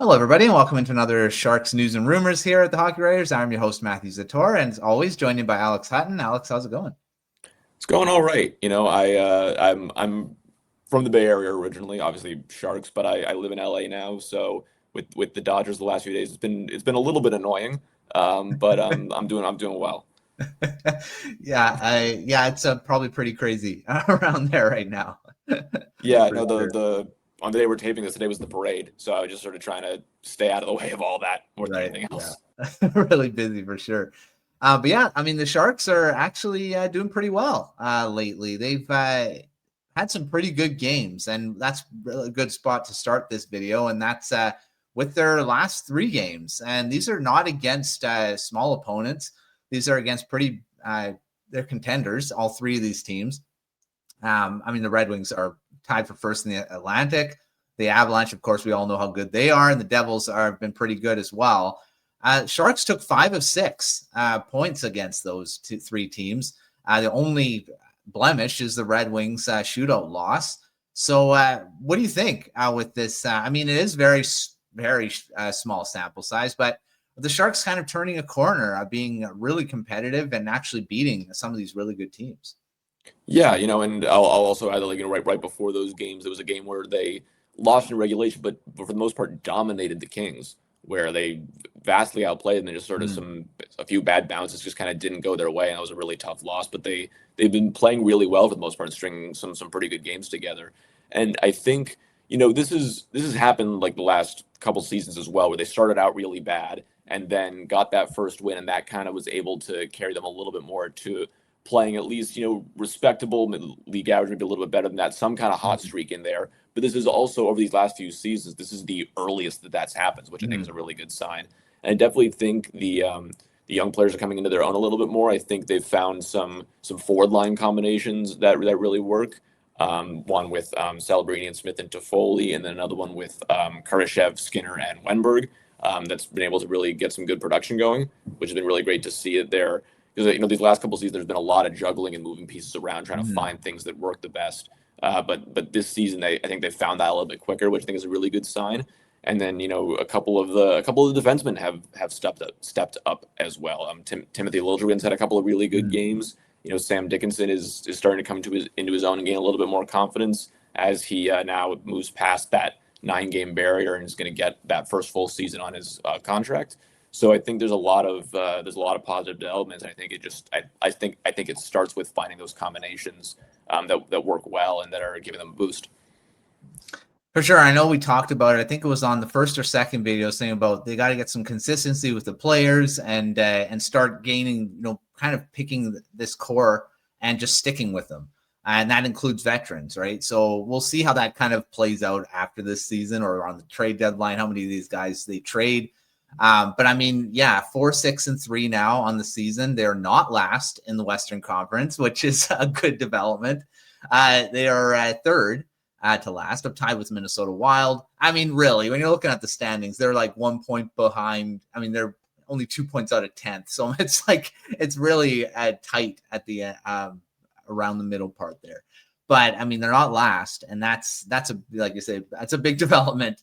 Hello, everybody, and welcome into another Sharks News and Rumors here at the Hockey Writers. I'm your host, Matthew Zator, and as always, joined by Alex Hutton. Alex, how's it going? It's going all right. I'm from the Bay Area originally, obviously Sharks, but I live in LA now. So with the Dodgers the last few days, it's been a little bit annoying. But I'm doing well. Yeah, it's probably pretty crazy around there right now. Yeah, For no, sure. the on the day we're taping this, today was the parade, so I was just sort of trying to stay out of the way of all that more than Right, anything yeah. else. Really busy for sure. But yeah, I mean, the Sharks are actually doing pretty well lately. They've had some pretty good games, and that's really a good spot to start this video. And that's with their last three games. And these are not against small opponents. These are against they're contenders, all three of these teams. I mean, the Red Wings are tied for first in the Atlantic. The Avalanche, of course, we all know how good they are, and the Devils have been pretty good as well. Sharks took 5 of 6 points against those three teams. The only blemish is the Red Wings shootout loss. So, what do you think with this? I mean, it is very small sample size, but the Sharks kind of turning a corner, being really competitive and actually beating some of these really good teams. Yeah, and I'll also add that, right before those games, there was a game where they lost in regulation, but for the most part dominated the Kings, where they vastly outplayed, and then just sort of Mm. a few bad bounces just kind of didn't go their way, and that was a really tough loss. But they've been playing really well for the most part, and stringing some pretty good games together. And I think this has happened like the last couple seasons as well, where they started out really bad and then got that first win, and that kind of was able to carry them a little bit more to playing at least respectable league average, maybe a little bit better than that, some kind of hot Mm. streak in there. But this is also over these last few seasons, this is the earliest that's happened, which I think is Mm. a really good sign. And I definitely think the young players are coming into their own a little bit more. I think they've found some forward line combinations that really work. One with Celebrini and Smith and Toffoli, and then another one with Kurashev, Skinner, and Wenberg. That's been able to really get some good production going, which has been really great to see it there. Because these last couple of seasons, there's been a lot of juggling and moving pieces around, trying to Mm. find things that work the best. But this season, I think they found that a little bit quicker, which I think is a really good sign. And then a couple of the defensemen have stepped up as well. Timothy Liljegren's had a couple of really good Mm. games. Sam Dickinson is starting to come into his own and gain a little bit more confidence as he now moves past that 9-game barrier and is going to get that first full season on his contract. So I think there's a lot of positive developments. I think it starts with finding those combinations that work well and that are giving them a boost. For sure. I know we talked about it. I think it was on the first or second video saying about they got to get some consistency with the players and start gaining, kind of picking this core and just sticking with them. And that includes veterans, right? So we'll see how that kind of plays out after this season or on the trade deadline, how many of these guys they trade. But I mean, yeah, 4-6-3 now on the season. They're not last in the Western Conference, which is a good development. They are third to last. I'm tied with Minnesota Wild. I mean, really, when you're looking at the standings, they're like 1 point behind. I mean, they're only 2 points out of 10th. So it's really tight at the around the middle part there. But I mean, they're not last, and that's like you say, that's a big development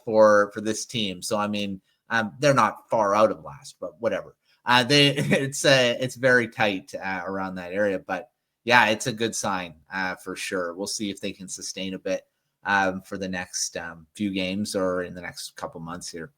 for this team. So I mean, they're not far out of last, but whatever. It's very tight around that area, but yeah, it's a good sign for sure. We'll see if they can sustain a bit for the next few games or in the next couple months here.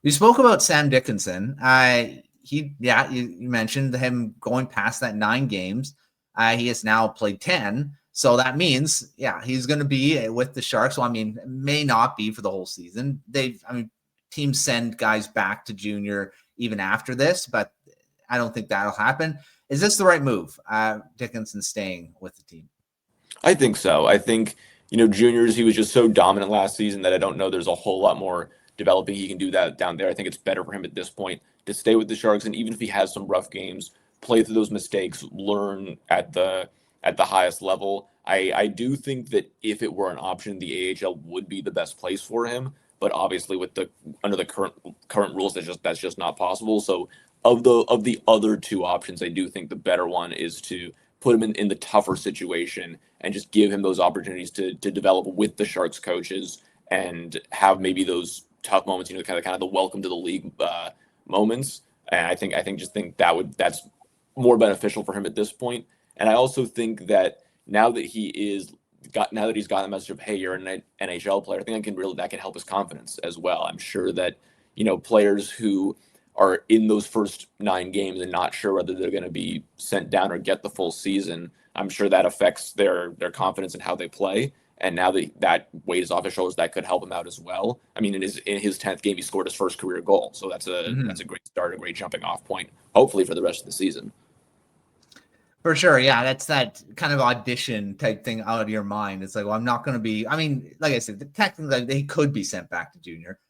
We spoke about Sam Dickinson. You mentioned him going past that 9 games. He has now played 10. So that means, yeah, he's going to be with the Sharks. Well, I mean, it may not be for the whole season. Teams send guys back to junior even after this, but I don't think that'll happen. Is this the right move? Dickinson staying with the team? I think so. I think, juniors, he was just so dominant last season that I don't know there's a whole lot more developing he can do that down there. I think it's better for him at this point to stay with the Sharks, and even if he has some rough games, play through those mistakes, learn at the highest level. I do think that if it were an option, the AHL would be the best place for him. But obviously, with the under the current rules, that's just not possible. So of the other two options, I do think the better one is to put him in the tougher situation and just give him those opportunities to develop with the Sharks coaches and have maybe those tough moments, kind of the welcome to the league moments. And I think that's more beneficial for him at this point. And I also think that now that he's gotten the message of, hey, you're an NHL player, I think that can help his confidence as well. I'm sure that players who are in those first 9 games and not sure whether they're going to be sent down or get the full season, I'm sure that affects their confidence in how they play. And now that weight is off his shoulders, that could help him out as well. I mean, in his 10th game, he scored his first career goal, so that's a great start, a great jumping off point, hopefully for the rest of the season. For sure, yeah, that's that kind of audition type thing out of your mind. It's like, well, I'm not going to be. I mean, like I said, technically they could be sent back to junior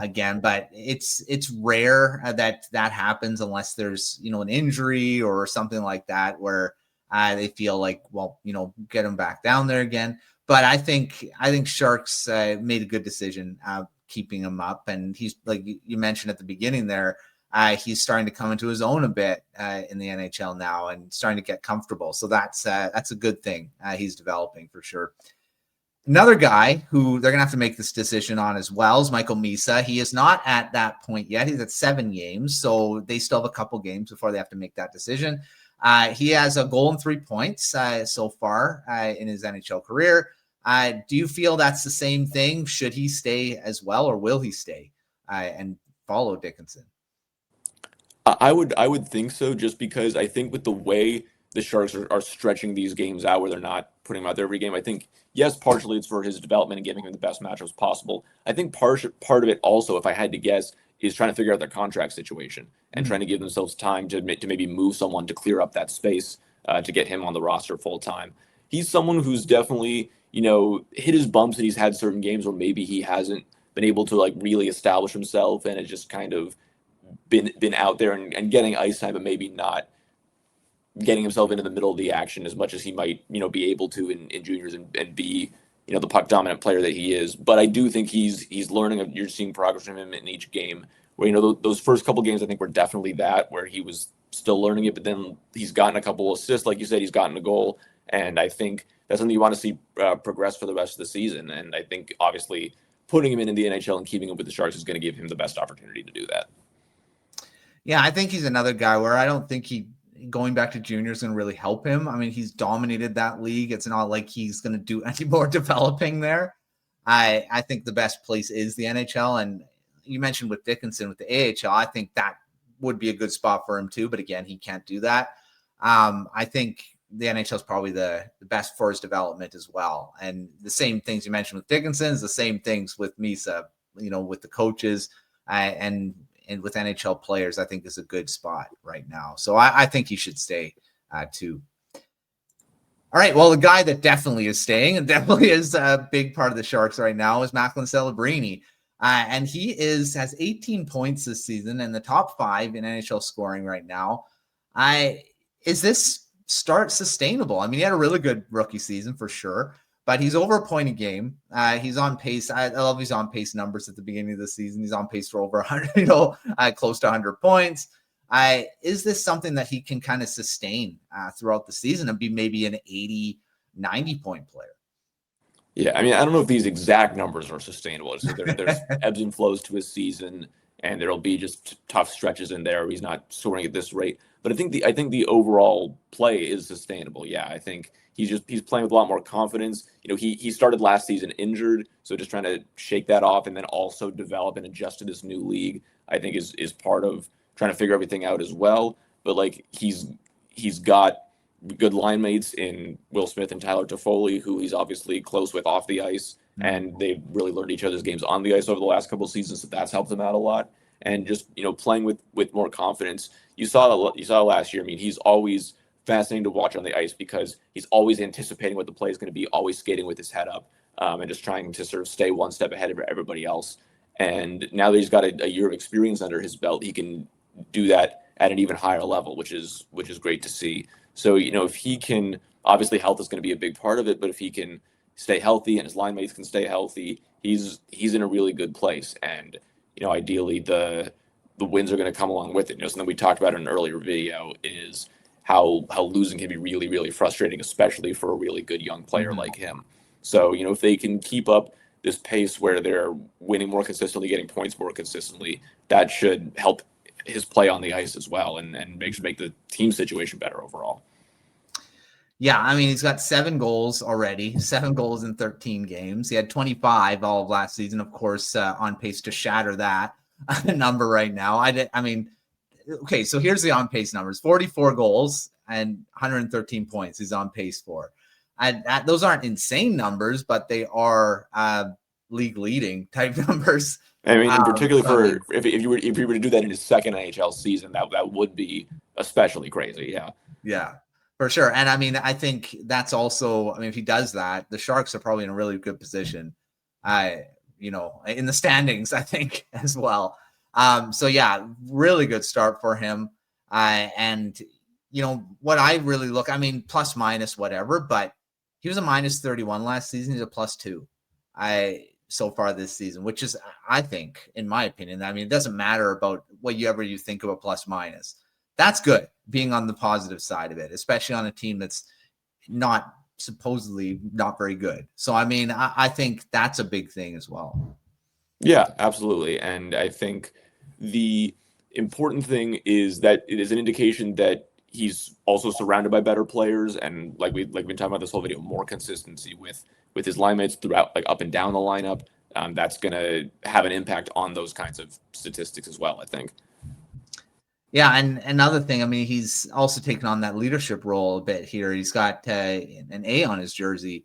again, but it's rare that happens unless there's an injury or something like that where they feel like, well, get them back down there again. But I think Sharks made a good decision keeping him up, and he's like you mentioned at the beginning there. He's starting to come into his own a bit in the NHL now and starting to get comfortable. So that's a good thing he's developing for sure. Another guy who they're going to have to make this decision on as well is Michael Misa. He is not at that point yet. He's at 7 games, so they still have a couple games before they have to make that decision. He has a goal and 3 points so far in his NHL career. Do you feel that's the same thing? Should he stay as well, or will he stay and follow Dickinson? I would think so, just because I think with the way the Sharks are stretching these games out, where they're not putting him out there every game, I think, yes, partially it's for his development and giving him the best matchups possible. I think part of it also, if I had to guess, is trying to figure out their contract situation and trying to give themselves time to maybe move someone to clear up that space to get him on the roster full time. He's someone who's definitely, hit his bumps, and he's had certain games where maybe he hasn't been able to like really establish himself, and it just kind of been out there and getting ice time, but maybe not getting himself into the middle of the action as much as he might, be able to in juniors and be, the puck dominant player that he is. But I do think he's learning. You're seeing progress from him in each game. Where those first couple games I think were definitely where he was still learning it, but then he's gotten a couple assists, like you said, he's gotten a goal, and I think that's something you want to see progress for the rest of the season. And I think obviously putting him in the NHL and keeping him with the Sharks is going to give him the best opportunity to do that. Yeah, I think he's another guy where I don't think going back to junior is going to really help him. I mean, he's dominated that league. It's not like he's going to do any more developing there. I think the best place is the NHL. And you mentioned with Dickinson with the AHL, I think that would be a good spot for him too. But again, he can't do that. I think the NHL is probably the best for his development as well. And the same things you mentioned with Dickinson is the same things with Misa, with the coaches and with NHL players, I think is a good spot right now. So I think he should stay too. All right. Well, the guy that definitely is staying and definitely is a big part of the Sharks right now is Macklin Celebrini. And he has 18 points this season and the top 5 in NHL scoring right now. Is this start sustainable? I mean, he had a really good rookie season for sure, but he's over a point a game. He's on pace. I love his on pace numbers at the beginning of the season. He's on pace for over 100, close to 100 points. Is this something that he can kind of sustain throughout the season and be maybe an 80, 90 point player? Yeah, I mean, I don't know if these exact numbers are sustainable. So there's ebbs and flows to his season, and there'll be just tough stretches in there where he's not scoring at this rate. But I think the overall play is sustainable. Yeah, I think he's playing with a lot more confidence. He started last season injured, so just trying to shake that off and then also develop and adjust to this new league, I think is part of trying to figure everything out as well. But like he's got good line mates in Will Smith and Tyler Toffoli, who he's obviously close with off the ice, and they've really learned each other's games on the ice over the last couple of seasons, so that's helped him out a lot. And just playing with more confidence. You saw last year. I mean, he's always fascinating to watch on the ice because he's always anticipating what the play is going to be, always skating with his head up, and just trying to sort of stay one step ahead of everybody else. And now that he's got a year of experience under his belt, he can do that at an even higher level, which is great to see. So, if he can, obviously health is going to be a big part of it, but if he can stay healthy and his line mates can stay healthy, he's in a really good place. And, ideally the wins are going to come along with it. Something we talked about in an earlier video is how losing can be really, really frustrating, especially for a really good young player like him. So, if they can keep up this pace where they're winning more consistently, getting points more consistently, that should help his play on the ice as well, and make the team situation better overall. Yeah, I mean, he's got 7 goals already, 7 goals in 13 games. He had 25 all of last season, of course, on pace to shatter that number right now. I mean, okay, so here's the on pace numbers: 44 goals and 113 points. He's on pace for. Those aren't insane numbers, but they are league leading type numbers. I mean, particularly if you were to do that in his second NHL season, that would be especially crazy. Yeah. Yeah, for sure. And I mean, I think that's also, I mean, if he does that, the Sharks are probably in a really good position, in the standings, I think, as well. So yeah, really good start for him. And what I really look, I mean, plus minus whatever, but he was a minus 31 last season. He's a +2 so far this season, which is, I think, in my opinion, I mean, it doesn't matter about whatever you think of a plus minus. That's good, being on the positive side of it, especially on a team that's supposedly not very good. So, I mean, I think that's a big thing as well. Yeah, absolutely. And I think the important thing is that it is an indication that he's also surrounded by better players, and like we've been talking about this whole video, more consistency with his line mates throughout, like up and down the lineup. That's going to have an impact on those kinds of statistics as well, I think. Yeah, and another thing, I mean, he's also taken on that leadership role a bit here. He's got an A on his jersey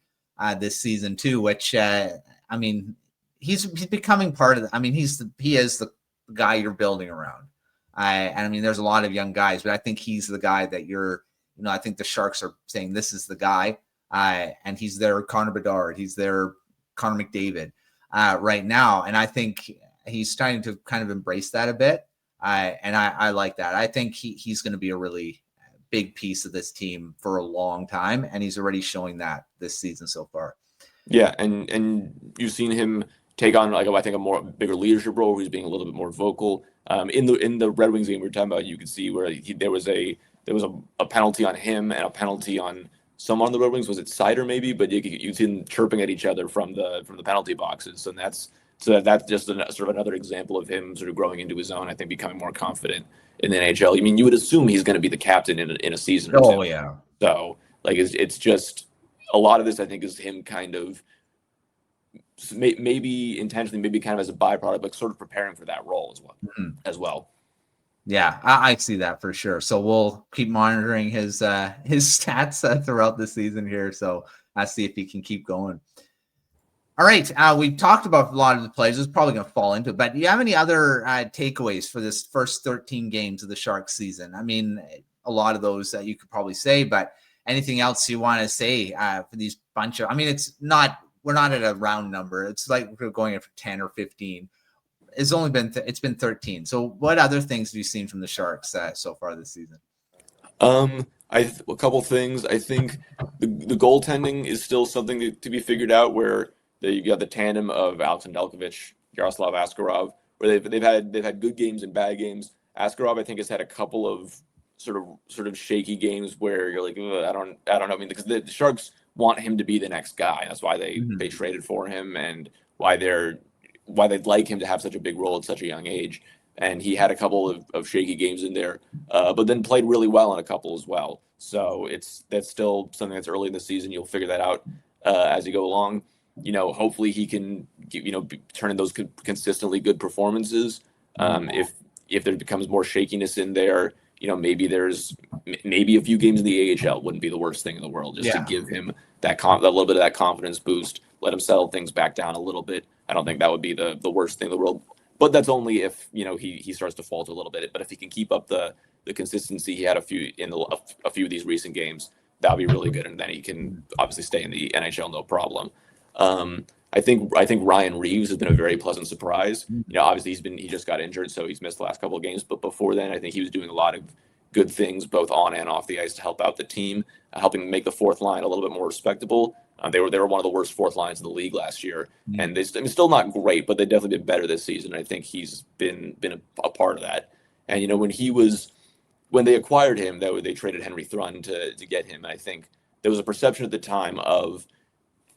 this season too, which I mean, he's becoming part of. I mean, he is the guy you're building around. And I mean, there's a lot of young guys, but I think he's the guy that I think the Sharks are saying this is the guy. And he's their Connor Bedard, he's their Connor McDavid right now, and I think he's starting to kind of embrace that a bit. And I like that. I think he's going to be a really big piece of this team for a long time, and he's already showing that this season so far. Yeah, and you've seen him take on, like, I think, a bigger leadership role where he's being a little bit more vocal. In the Red Wings game we were talking about, you could see where there was a penalty on him and a penalty on someone on the Red Wings. Was it Sider maybe? But you see them chirping at each other from the penalty boxes, and that's just sort of another example of him sort of growing into his own. I think becoming more confident in the NHL. I mean, you would assume he's going to be the captain in a season or two. Oh yeah. So like it's just a lot of this, I think, is him kind of maybe intentionally, maybe kind of as a byproduct, but sort of preparing for that role as well. Yeah, I see that for sure. So we'll keep monitoring his stats throughout the season here. So I see if he can keep going. All right, we talked about a lot of the plays. It's probably going to fall into it, but do you have any other takeaways for this first 13 games of the Sharks season? I mean, a lot of those you could probably say, but anything else you want to say for these bunch of? I mean, we're not at a round number. It's like we're going in for 10 or 15. It's been 13. So what other things have you seen from the Sharks so far this season? A couple things. I think the goaltending is still something to be figured out, where you got the tandem of Alex Nedeljkovic, Yaroslav Askarov, where they've had good games and bad games. Askarov, I think, has had a couple of sort of shaky games where you're like, I don't know. I mean, because the Sharks want him to be the next guy. That's why they traded for him, and why they'd like him to have such a big role at such a young age. And he had a couple of shaky games in there, but then played really well in a couple as well. So that's still something that's early in the season. You'll figure that out as you go along. Hopefully he can turn in those consistently good performances. If there becomes more shakiness in there, maybe a few games in the AHL wouldn't be the worst thing in the world, just to give him that little bit of that confidence boost, let him settle things back down a little bit. I don't think that would be the worst thing in the world, but that's only if he starts to falter a little bit. But if he can keep up the consistency he had a few of these recent games, that would be really good, and then he can obviously stay in the NHL no problem. I think Ryan Reeves has been a very pleasant surprise. Obviously he just got injured, so he's missed the last couple of games. But before then, I think he was doing a lot of good things both on and off the ice to help out the team, helping make the fourth line a little bit more respectable. They were one of the worst fourth lines in the league last year, and still not great, but they've definitely been better this season. I think he's been a part of that. And when they acquired him, they traded Henry Thrun to get him. And I think there was a perception at the time of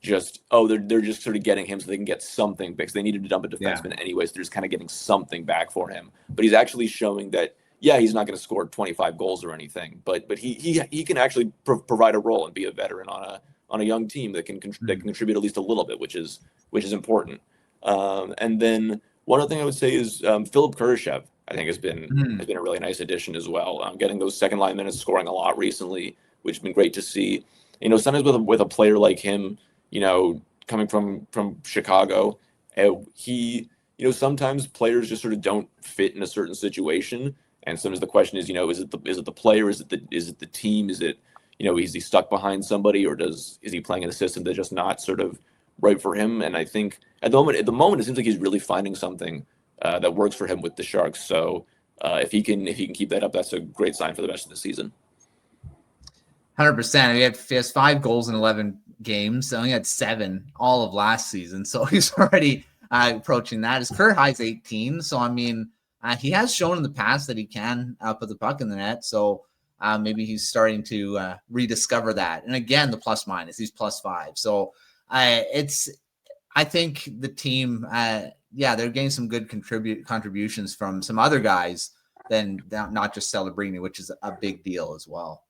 just they're just sort of getting him so they can get something because they needed to dump a defenseman anyway, so they're just kind of getting something back for him. But he's actually showing that he's not going to score 25 goals or anything, but he can actually provide a role and be a veteran on a young team that can contribute at least a little bit, which is important. And then one other thing I would say is Philip Kurashev, I think has been a really nice addition as well. Getting those second line minutes, scoring a lot recently, which has been great to see. Sometimes with a player like him, coming from Chicago, sometimes players just sort of don't fit in a certain situation, and sometimes the question is, is it the player, is it the team, is it, is he stuck behind somebody, or is he playing in a system that's just not sort of right for him? And I think at the moment it seems like he's really finding something that works for him with the Sharks. So if he can keep that up, that's a great sign for the rest of the season. 100%. He has 5 goals in 11 games. So he had 7 all of last season. So he's already approaching that. His career high is 18. So, I mean, he has shown in the past that he can put the puck in the net. So maybe he's starting to rediscover that. And again, the plus minus, he's +5. So I think the team, they're getting some good contributions from some other guys than not just Celebrini, which is a big deal as well.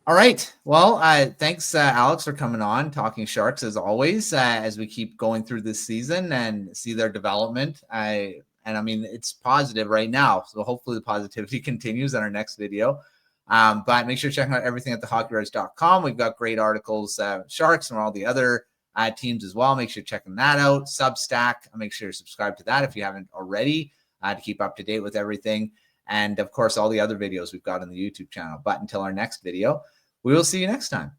All right. Well, thanks, Alex, for coming on, talking Sharks as always, as we keep going through this season and see their development. I mean, it's positive right now. So hopefully the positivity continues in our next video. But make sure to check out everything at thehockeywriters.com. We've got great articles, Sharks and all the other teams as well. Make sure you're checking that out. Substack. Make sure to subscribe to that if you haven't already to keep up to date with everything. And of course, all the other videos we've got on the YouTube channel. But until our next video, we will see you next time.